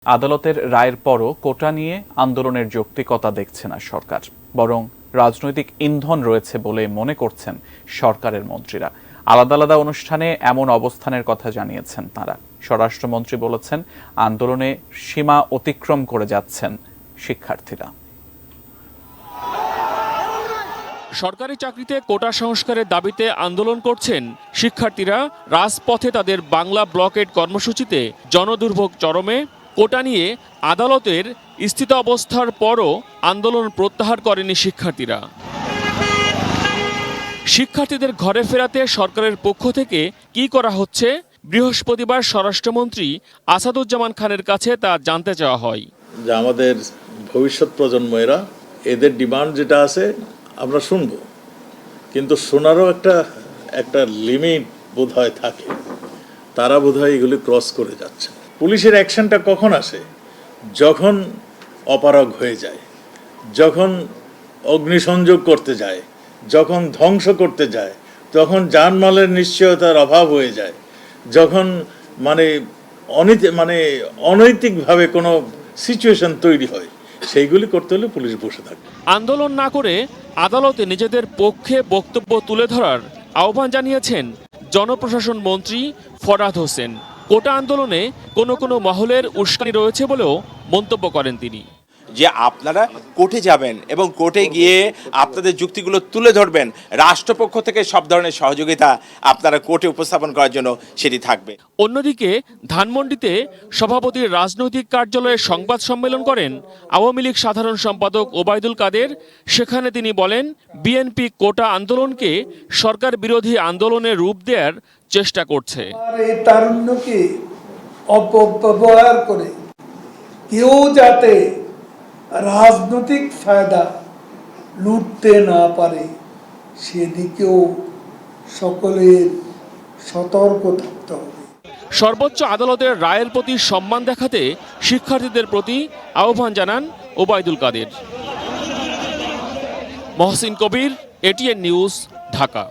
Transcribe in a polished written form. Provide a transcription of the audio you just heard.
আদালতের রায়ের পরও কোটা নিয়ে আন্দোলনের যৌক্তিকতা দেখছে না সরকার, বরং রাজনৈতিক ইন্ধন রয়েছে বলে মনে করছেন সরকারের মন্ত্রীরা। আলাদা আলাদা অনুষ্ঠানে এমন অবস্থানের কথা জানিয়েছেন তারা। স্বরাষ্ট্রমন্ত্রী বলেছেন, আন্দোলনে সীমা অতিক্রম করে যাচ্ছেন শিক্ষার্থীরা। সরকারি চাকরিতে কোটা সংস্কারের দাবিতে আন্দোলন করছেন শিক্ষার্থীরা। রাজপথে তাদের বাংলা ব্লকেড কর্মসূচিতে জনদুর্ভোগ চরমে। কোটা নিয়ে আদালতের স্থিতাবস্থার পরও আন্দোলন প্রত্যাহার করেনি শিক্ষার্থীরা। শিক্ষার্থীদের ঘরে ফেরাতে সরকারের পক্ষ থেকে কি করা হচ্ছে, বৃহস্পতিবার স্বরাষ্ট্রমন্ত্রী আসাদুজ্জামান খানের কাছে তা জানতে চাওয়া হয়। যে আমাদের ভবিষ্যৎ প্রজন্ম এদের ডিমান্ড যেটা আছে আমরা শুনবো, কিন্তু শোনারও একটা লিমিট বোধহয় থাকে। তারা বোধহয় এগুলি ক্রস করে যাচ্ছে। পুলিশের অ্যাকশনটা কখন আসে? যখন অপারগ হয়ে যায়, যখন অগ্নিসংযোগ করতে যায়, যখন ধ্বংস করতে যায়, যখন জানমালের নিশ্চয়তার অভাব হয়ে যায়, যখন অনৈতিকভাবে কোনো সিচুয়েশন তৈরি হয়, সেইগুলি করতে হলে পুলিশ বসে থাকে। আন্দোলন না করে আদালতে নিজেদের পক্ষে বক্তব্য তুলে ধরার আহ্বান জানিয়েছেন জনপ্রশাসন মন্ত্রী ফরহাদ হোসেন। কোটা আন্দোলনে কোনো মহলের উস্কানি রয়েছে বলেও মন্তব্য করেন তিনি। যে আপনারা কোর্টে যাবেন এবং কোর্টে গিয়ে আপনাদের যুক্তিগুলো তুলে ধরবেন, রাষ্ট্রপক্ষ থেকে সব ধরনের সহযোগিতা আপনারা কোর্টে উপস্থাপন করার জন্য সেটি থাকবে। অন্যদিকে ধানমন্ডিতে সভাপতির রাজনৈতিক কার্যালয়ে সংবাদ সম্মেলন করেন আওয়ামী লীগ সাধারণ সম্পাদক ওবায়দুল কাদের। সেখানে তিনি বলেন, বিএনপি কোটা আন্দোলনকে সরকার বিরোধী আন্দোলনের রূপ দেওয়ার চেষ্টা করছে। এই তারুণ্যকে অপব্যবহার করে কেউ যাতে রাজনৈতিক ফায়দা লুটতে না পারে সেদিকেও সকলের সতর্ক থাকতে হবে। সর্বোচ্চ আদালতের রায়ের প্রতি সম্মান দেখাতে শিক্ষার্থীদের প্রতি আহ্বান জানান ওবায়দুল কাদের। মহসিন কবির, এটিএন নিউজ, ঢাকা।